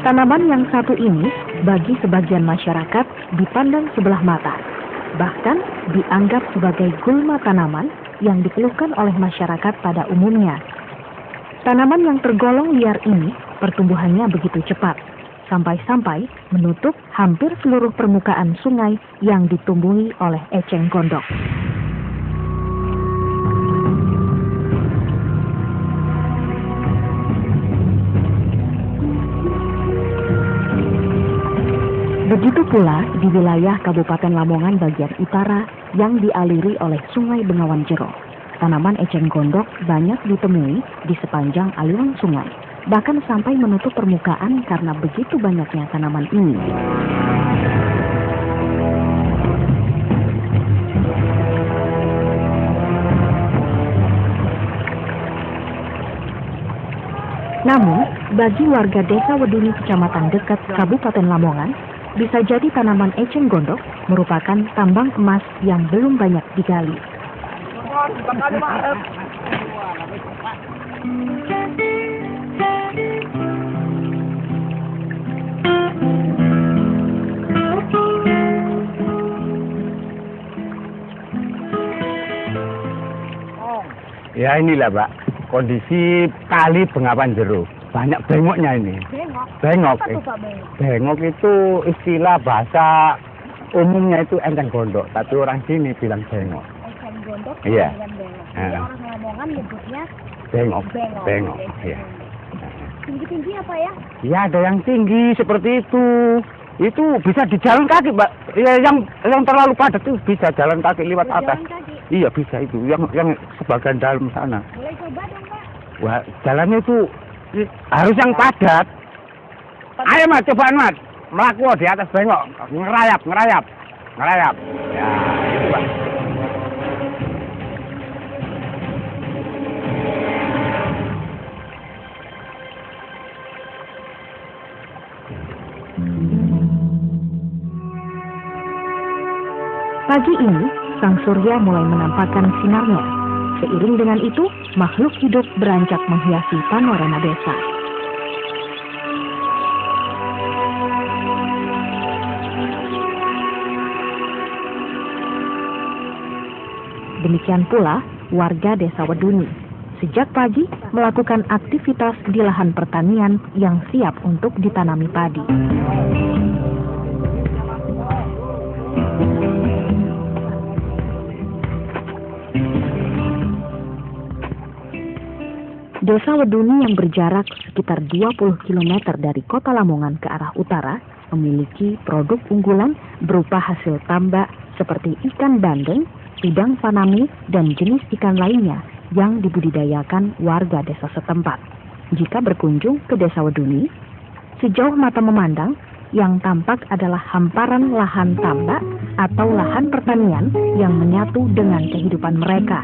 Tanaman yang satu ini bagi sebagian masyarakat dipandang sebelah mata, bahkan dianggap sebagai gulma tanaman yang dikeluhkan oleh masyarakat pada umumnya. Tanaman yang tergolong liar ini pertumbuhannya begitu cepat, sampai-sampai menutup hampir seluruh permukaan sungai yang ditumbuhi oleh eceng gondok. Begitu pula di wilayah Kabupaten Lamongan bagian utara yang dialiri oleh Sungai Bengawan Jero. Tanaman eceng gondok banyak ditemui di sepanjang aliran sungai, bahkan sampai menutup permukaan karena begitu banyaknya tanaman ini. Namun, bagi warga Desa Weduni Kecamatan Dekat Kabupaten Lamongan, bisa jadi tanaman eceng gondok merupakan tambang emas yang belum banyak digali. Ya inilah Pak, kondisi kali Bengawan Jero. Banyak bengoknya ini. Bengok. Bengok itu istilah bahasa umumnya itu eceng gondok, tapi orang sini bilang bengok. Eceng gondok, iya. Orang Lamongan nyebutnya bengok. Bengok. Iya. Tinggi-tinggi apa ya? Iya, ada yang tinggi seperti itu. Itu bisa di jalan kaki, Pak. Ya, yang terlalu padat itu bisa jalan kaki lewat atas. Kaki. Iya, bisa itu. Yang sebagian dalam sana. Boleh coba dong, Pak. Wah, jalannya itu harus yang padat. Ayo Mas, cobaan Mas. Melaku di atas bengok, ngerayap. Ya, itu Pak. Pagi ini, sang surya mulai menampakkan sinarnya. Seiring dengan itu, makhluk hidup beranjak menghiasi panorama desa. Demikian pula warga Desa Weduni. Sejak pagi melakukan aktivitas di lahan pertanian yang siap untuk ditanami padi. Desa Weduni yang berjarak sekitar 20 km dari kota Lamongan ke arah utara memiliki produk unggulan berupa hasil tambak seperti ikan bandeng, udang faname, dan jenis ikan lainnya yang dibudidayakan warga desa setempat. Jika berkunjung ke Desa Weduni, sejauh mata memandang, yang tampak adalah hamparan lahan tambak atau lahan pertanian yang menyatu dengan kehidupan mereka.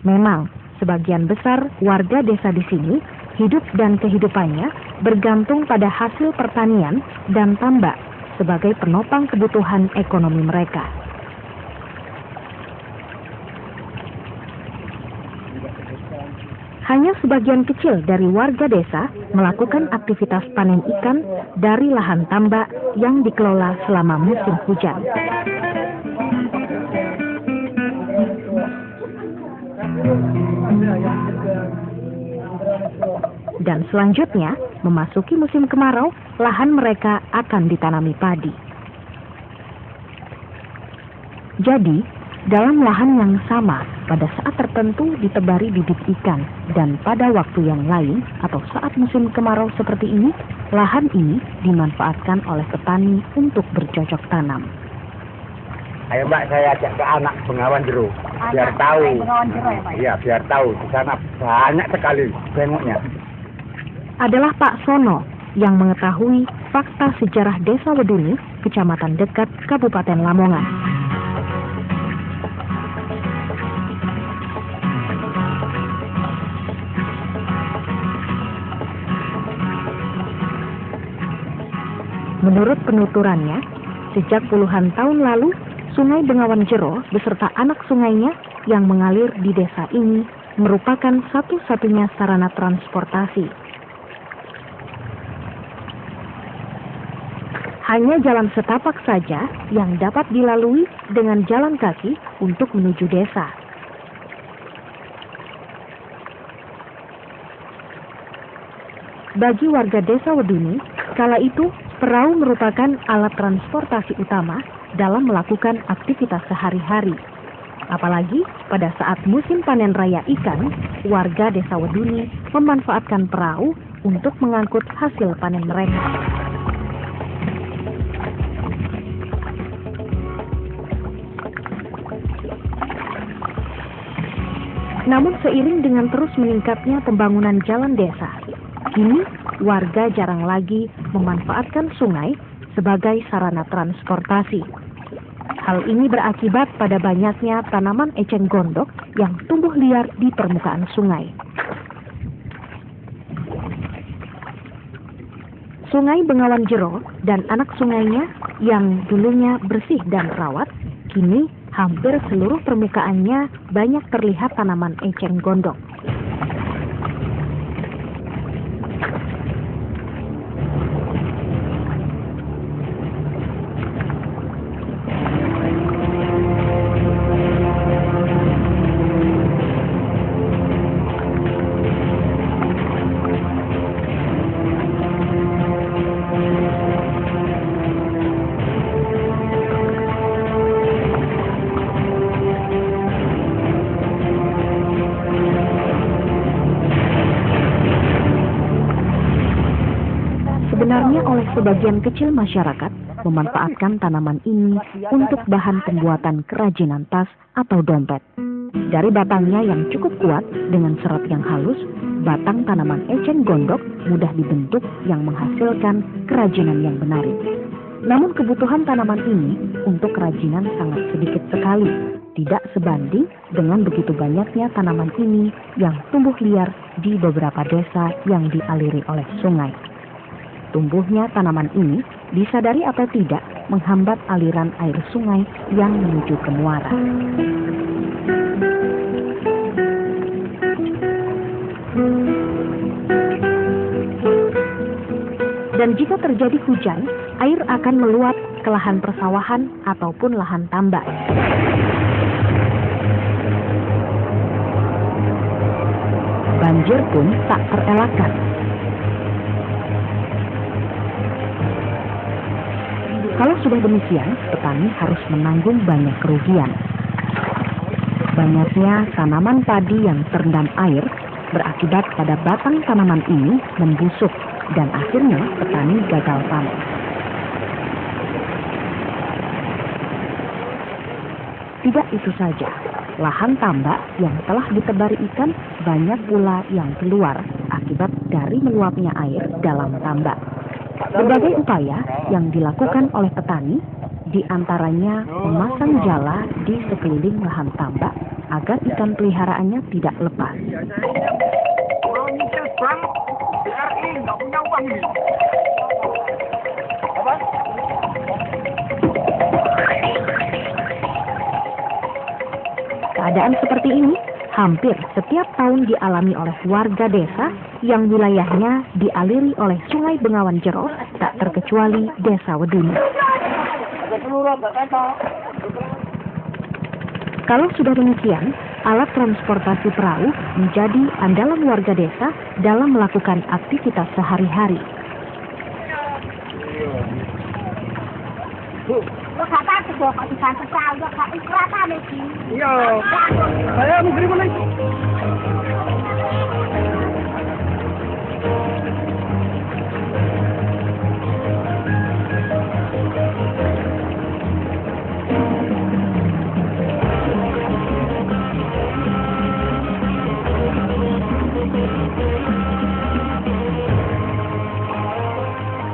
Memang, sebagian besar warga desa di sini hidup dan kehidupannya bergantung pada hasil pertanian dan tambak sebagai penopang kebutuhan ekonomi mereka. Hanya sebagian kecil dari warga desa melakukan aktivitas panen ikan dari lahan tambak yang dikelola selama musim hujan. Dan selanjutnya, memasuki musim kemarau, lahan mereka akan ditanami padi. Jadi, dalam lahan yang sama, pada saat tertentu ditebari bibit ikan, dan pada waktu yang lain atau saat musim kemarau seperti ini, lahan ini dimanfaatkan oleh petani untuk bercocok tanam. Ayo Mbak, saya ajak ke anak Bengawan Jero, biar tahu. Iya, biar tahu. Di sana banyak sekali bengoknya. Adalah Pak Sono yang mengetahui fakta sejarah Desa Weduni, Kecamatan Dekat, Kabupaten Lamongan. Menurut penuturannya, sejak puluhan tahun lalu, Sungai Bengawan Jero beserta anak sungainya yang mengalir di desa ini merupakan satu-satunya sarana transportasi Hanya jalan setapak saja yang dapat dilalui dengan jalan kaki untuk menuju desa. Bagi warga desa Weduni, kala itu perahu merupakan alat transportasi utama dalam melakukan aktivitas sehari-hari. Apalagi pada saat musim panen raya ikan, warga desa Weduni memanfaatkan perahu untuk mengangkut hasil panen mereka. Namun seiring dengan terus meningkatnya pembangunan jalan desa, kini warga jarang lagi memanfaatkan sungai sebagai sarana transportasi. Hal ini berakibat pada banyaknya tanaman eceng gondok yang tumbuh liar di permukaan sungai. Sungai Bengawan Jero dan anak sungainya yang dulunya bersih dan terawat, kini hampir seluruh permukaannya banyak terlihat tanaman eceng gondok. Sebenarnya oleh sebagian kecil masyarakat memanfaatkan tanaman ini untuk bahan pembuatan kerajinan tas atau dompet. Dari batangnya yang cukup kuat dengan serat yang halus, batang tanaman eceng gondok mudah dibentuk yang menghasilkan kerajinan yang menarik. Namun kebutuhan tanaman ini untuk kerajinan sangat sedikit sekali, tidak sebanding dengan begitu banyaknya tanaman ini yang tumbuh liar di beberapa desa yang dialiri oleh sungai. Tumbuhnya tanaman ini disadari atau tidak menghambat aliran air sungai yang menuju ke muara. Dan jika terjadi hujan, air akan meluap ke lahan persawahan ataupun lahan tambak. Banjir pun tak terelakkan. Kalau sudah demikian, petani harus menanggung banyak kerugian. Banyaknya tanaman padi yang terendam air berakibat pada batang tanaman ini membusuk dan akhirnya petani gagal panen. Tidak itu saja, lahan tambak yang telah ditebari ikan banyak pula yang keluar akibat dari meluapnya air dalam tambak. Berbagai upaya yang dilakukan oleh petani, diantaranya memasang jala di sekeliling lahan tambak agar ikan peliharaannya tidak lepas. Keadaan seperti ini hampir setiap tahun dialami oleh warga desa yang wilayahnya dialiri oleh Sungai Bengawan Jero, tak terkecuali Desa Weduni. Kalau sudah demikian, alat transportasi perahu menjadi andalan warga desa dalam melakukan aktivitas sehari-hari.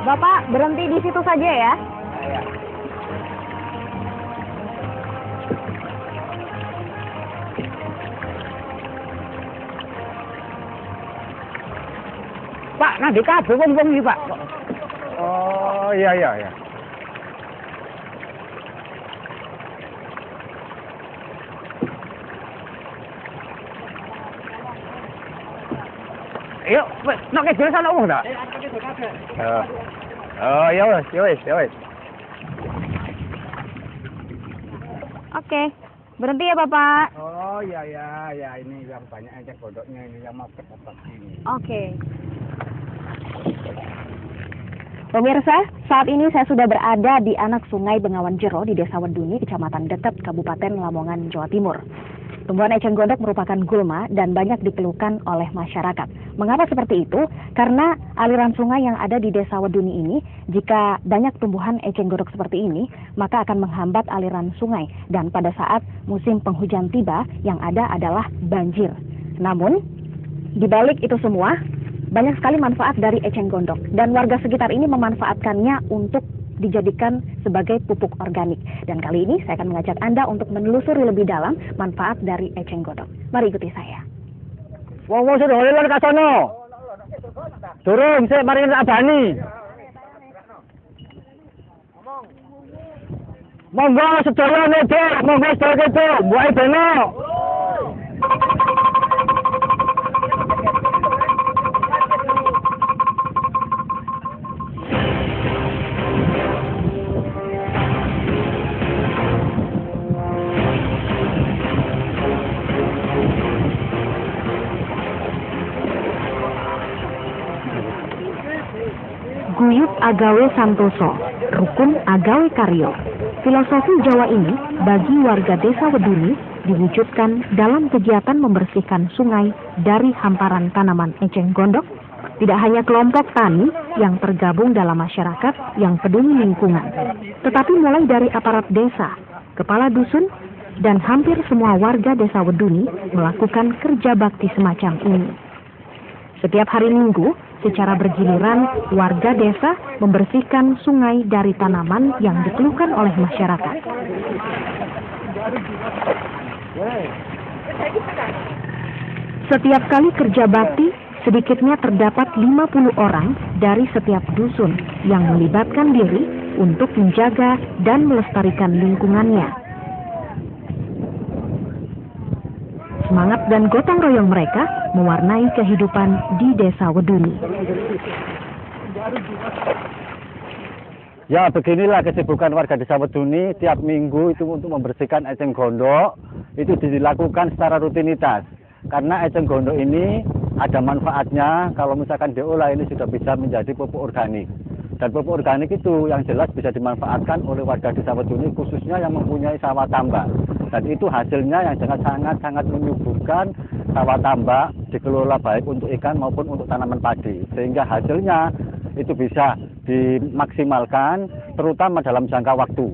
Bapak berhenti di situ saja ya. Pak, nah di kabel wong iki, Pak. Oh, iya. Yuk, nek dhewe sana wong ta? Oh, ya wis. Oke, berhenti ya Bapak. Oh iya ya ini yang banyak eceng gondoknya ini yang mau ketebak ini. Oke. Pemirsa, saat ini saya sudah berada di anak Sungai Bengawan Jero di Desa Weduni, Kecamatan Detet, Kabupaten Lamongan, Jawa Timur. Tumbuhan eceng gondok merupakan gulma dan banyak dikeluhkan oleh masyarakat. Mengapa seperti itu? Karena aliran sungai yang ada di Desa Weduni ini, jika banyak tumbuhan eceng gondok seperti ini, maka akan menghambat aliran sungai. Dan pada saat musim penghujan tiba, yang ada adalah banjir. Namun, di balik itu semua, banyak sekali manfaat dari eceng gondok dan warga sekitar ini memanfaatkannya untuk dijadikan sebagai pupuk organik. Dan kali ini saya akan mengajak Anda untuk menelusuri lebih dalam manfaat dari eceng gondok. Mari ikuti saya. Wong sudah oleh ke sono. Turun sik mari abani. Monggo sedaya nedo, monggo sedaya nedo, buai beno. Guyub Agawe Santoso, Rukun Agawe Karyo. Filosofi Jawa ini bagi warga Desa Weduni diwujudkan dalam kegiatan membersihkan sungai dari hamparan tanaman eceng gondok. Tidak hanya kelompok tani yang tergabung dalam masyarakat yang peduli lingkungan, tetapi mulai dari aparat desa, kepala dusun, dan hampir semua warga Desa Weduni melakukan kerja bakti semacam ini. Setiap hari Minggu, secara bergiliran, warga desa membersihkan sungai dari tanaman yang dikeluhkan oleh masyarakat. Setiap kali kerja bakti, sedikitnya terdapat 50 orang dari setiap dusun yang melibatkan diri untuk menjaga dan melestarikan lingkungannya. Semangat dan gotong royong mereka mewarnai kehidupan di Desa Weduni. Ya, beginilah kesibukan warga Desa Weduni tiap minggu itu untuk membersihkan eceng gondok. Itu dilakukan secara rutinitas. Karena eceng gondok ini ada manfaatnya, kalau misalkan diolah ini sudah bisa menjadi pupuk organik. Dan pupuk organik itu yang jelas bisa dimanfaatkan oleh warga Desa Weduni, khususnya yang mempunyai sawah tambak. Dan itu hasilnya yang sangat menyuburkan sawah tambak, dikelola baik untuk ikan maupun untuk tanaman padi. Sehingga hasilnya itu bisa dimaksimalkan, terutama dalam jangka waktu.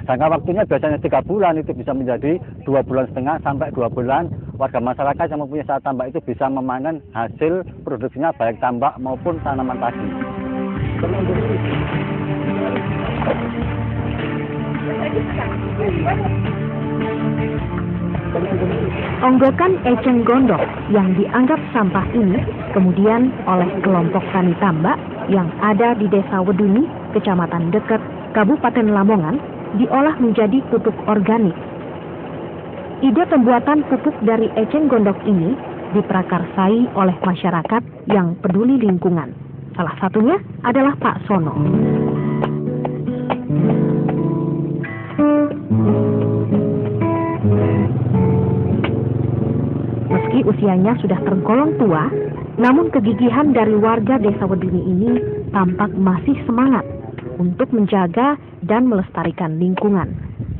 Jangka waktunya biasanya 3 bulan, itu bisa menjadi 2,5 bulan sampai 2 bulan. Warga masyarakat yang mempunyai sawah tambak itu bisa memanen hasil produksinya baik tambak maupun tanaman padi. Onggokan eceng gondok yang dianggap sampah ini kemudian oleh kelompok tani tambak yang ada di Desa Weduni, Kecamatan Detet, Kabupaten Lamongan, diolah menjadi pupuk organik. Ide pembuatan pupuk dari eceng gondok ini diprakarsai oleh masyarakat yang peduli lingkungan. Salah satunya adalah Pak Sono. Meski usianya sudah tergolong tua, namun kegigihan dari warga Desa Weduni ini tampak masih semangat untuk menjaga dan melestarikan lingkungan,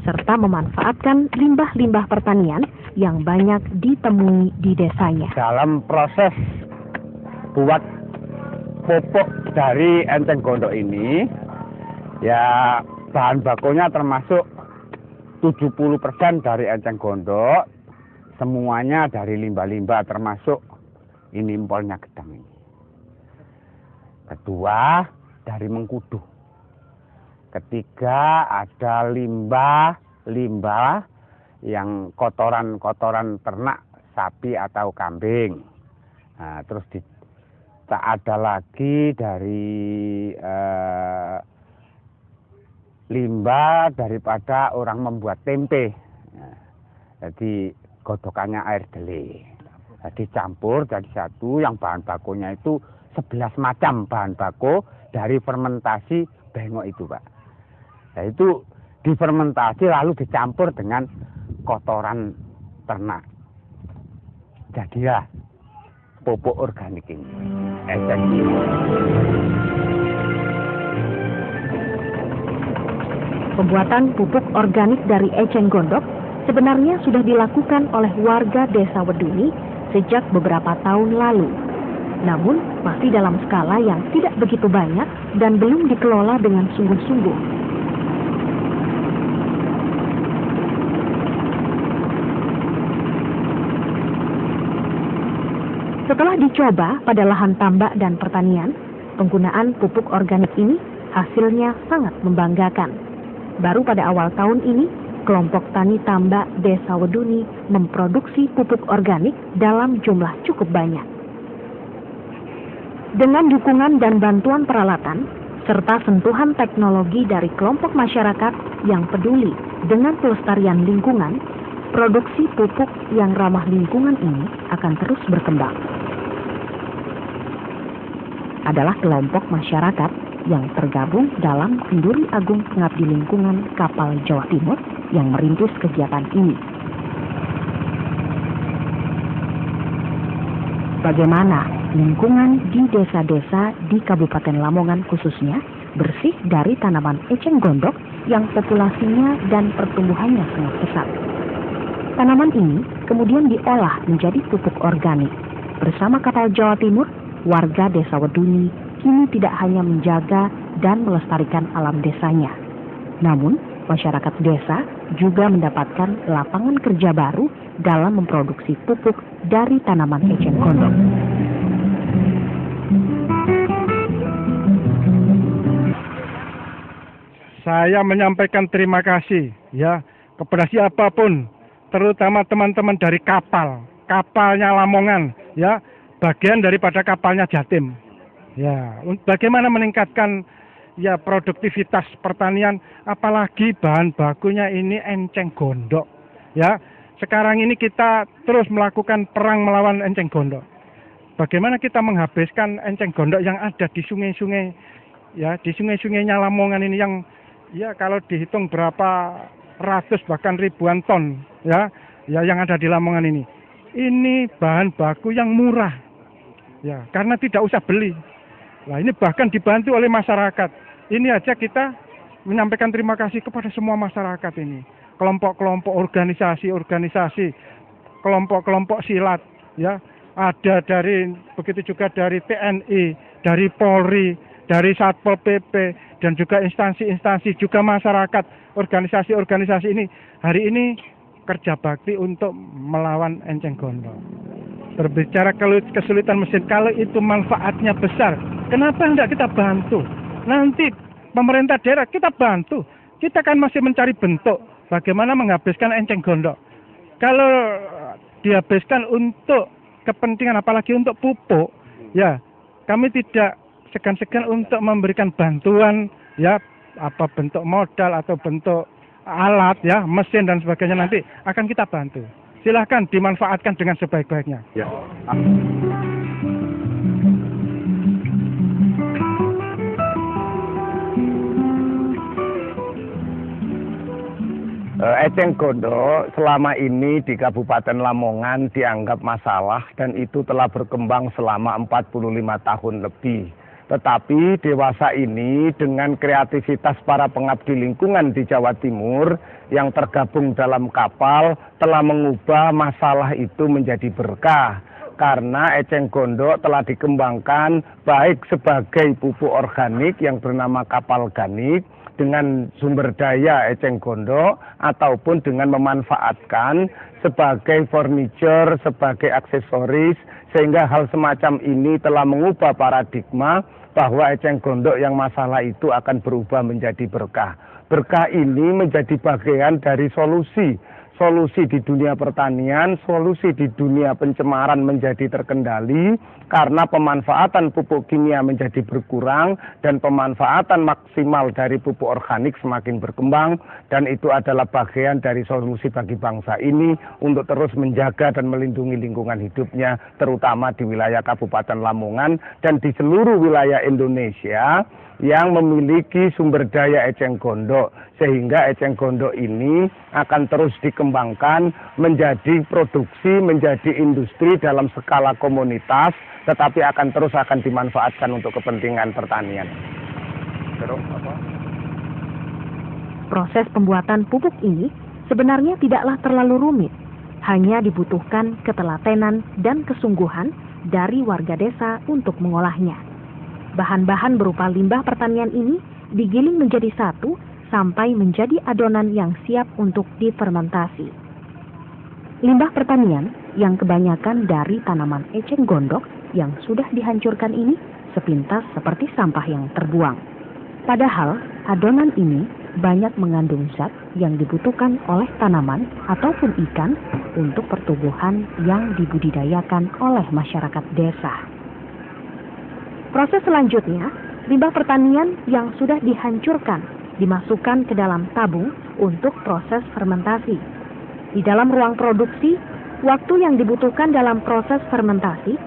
serta memanfaatkan limbah-limbah pertanian yang banyak ditemui di desanya. Dalam proses buat pupuk dari eceng gondok ini, ya bahan bakunya termasuk 70% dari eceng gondok, semuanya dari limbah-limbah termasuk ini impolnya gedang ini. Kedua, dari mengkudu. Ketiga, ada limbah yang kotoran ternak sapi atau kambing. Nah, terus ada lagi dari limbah daripada orang membuat tempe. Nah, jadi godokannya air deli. Jadi campur jadi satu, yang bahan bakunya itu 11 macam bahan baku dari fermentasi bengok itu, Pak. Nah, itu difermentasi lalu dicampur dengan kotoran ternak. Jadilah pupuk organik ini. Eceng. Pembuatan pupuk organik dari eceng gondok sebenarnya sudah dilakukan oleh warga Desa Weduni sejak beberapa tahun lalu. Namun, masih dalam skala yang tidak begitu banyak dan belum dikelola dengan sungguh-sungguh. Setelah dicoba pada lahan tambak dan pertanian, penggunaan pupuk organik ini hasilnya sangat membanggakan. Baru pada awal tahun ini, kelompok tani tambak Desa Weduni memproduksi pupuk organik dalam jumlah cukup banyak. Dengan dukungan dan bantuan peralatan, serta sentuhan teknologi dari kelompok masyarakat yang peduli dengan pelestarian lingkungan, produksi pupuk yang ramah lingkungan ini akan terus berkembang. Adalah kelompok masyarakat yang tergabung dalam Kenduri Agung Pengabdi Lingkungan Kapal Jawa Timur yang merintis kegiatan ini. Bagaimana lingkungan di desa-desa di Kabupaten Lamongan khususnya bersih dari tanaman eceng gondok yang populasinya dan pertumbuhannya sangat pesat. Tanaman ini kemudian diolah menjadi pupuk organik. Bersama Kapal Jawa Timur, warga Desa Weduni kini tidak hanya menjaga dan melestarikan alam desanya. Namun, masyarakat desa juga mendapatkan lapangan kerja baru dalam memproduksi pupuk dari tanaman eceng gondok. Saya menyampaikan terima kasih ya kepada siapapun, terutama teman-teman dari kapalnya Lamongan, ya, bagian daripada kapalnya Jatim. Ya, bagaimana meningkatkan ya produktivitas pertanian, apalagi bahan bakunya ini enceng gondok. Ya, sekarang ini kita terus melakukan perang melawan enceng gondok. Bagaimana kita menghabiskan enceng gondok yang ada di sungai-sungai, ya, di sungai-sungainya Lamongan ini yang ya kalau dihitung berapa ratus bahkan ribuan ton, ya yang ada di Lamongan ini. Ini bahan baku yang murah, ya, karena tidak usah beli. Nah, ini bahkan dibantu oleh masyarakat. Ini aja kita menyampaikan terima kasih kepada semua masyarakat ini. Kelompok-kelompok organisasi, kelompok-kelompok silat, ya. Ada begitu juga dari TNI, dari Polri, dari Satpol PP, dan juga instansi-instansi, juga masyarakat, organisasi-organisasi ini. Hari ini kerja bakti untuk melawan enceng gondok. Berbicara kesulitan mesin, kalau itu manfaatnya besar, kenapa enggak kita bantu? Nanti pemerintah daerah kita bantu. Kita kan masih mencari bentuk bagaimana menghabiskan enceng gondok. Kalau dihabiskan untuk kepentingan apalagi untuk pupuk, ya kami tidak segan-segan untuk memberikan bantuan, ya apa bentuk modal atau bentuk alat, ya mesin dan sebagainya, nanti akan kita bantu. Silahkan dimanfaatkan dengan sebaik-baiknya. Ya. Eceng gondok selama ini di Kabupaten Lamongan dianggap masalah dan itu telah berkembang selama 45 tahun lebih. Tetapi dewasa ini dengan kreativitas para pengabdi lingkungan di Jawa Timur yang tergabung dalam kapal telah mengubah masalah itu menjadi berkah. Karena eceng gondok telah dikembangkan baik sebagai pupuk organik yang bernama kapal organik dengan sumber daya eceng gondok ataupun dengan memanfaatkan sebagai furniture, sebagai aksesoris, sehingga hal semacam ini telah mengubah paradigma bahwa eceng gondok yang masalah itu akan berubah menjadi berkah. Berkah ini menjadi bagian dari solusi di dunia pertanian, solusi di dunia pencemaran menjadi terkendali karena pemanfaatan pupuk kimia menjadi berkurang dan pemanfaatan maksimal dari pupuk organik semakin berkembang, dan itu adalah bagian dari solusi bagi bangsa ini untuk terus menjaga dan melindungi lingkungan hidupnya, terutama di wilayah Kabupaten Lamongan dan di seluruh wilayah Indonesia. yang memiliki sumber daya eceng gondok, sehingga eceng gondok ini akan terus dikembangkan menjadi produksi, menjadi industri dalam skala komunitas, tetapi akan dimanfaatkan untuk kepentingan pertanian. Proses pembuatan pupuk ini sebenarnya tidaklah terlalu rumit, hanya dibutuhkan ketelatenan dan kesungguhan dari warga desa untuk mengolahnya. Bahan-bahan berupa limbah pertanian ini digiling menjadi satu sampai menjadi adonan yang siap untuk difermentasi. Limbah pertanian yang kebanyakan dari tanaman eceng gondok yang sudah dihancurkan ini sepintas seperti sampah yang terbuang. Padahal adonan ini banyak mengandung zat yang dibutuhkan oleh tanaman ataupun ikan untuk pertumbuhan yang dibudidayakan oleh masyarakat desa. Proses selanjutnya, limbah pertanian yang sudah dihancurkan dimasukkan ke dalam tabung untuk proses fermentasi. Di dalam ruang produksi, waktu yang dibutuhkan dalam proses fermentasi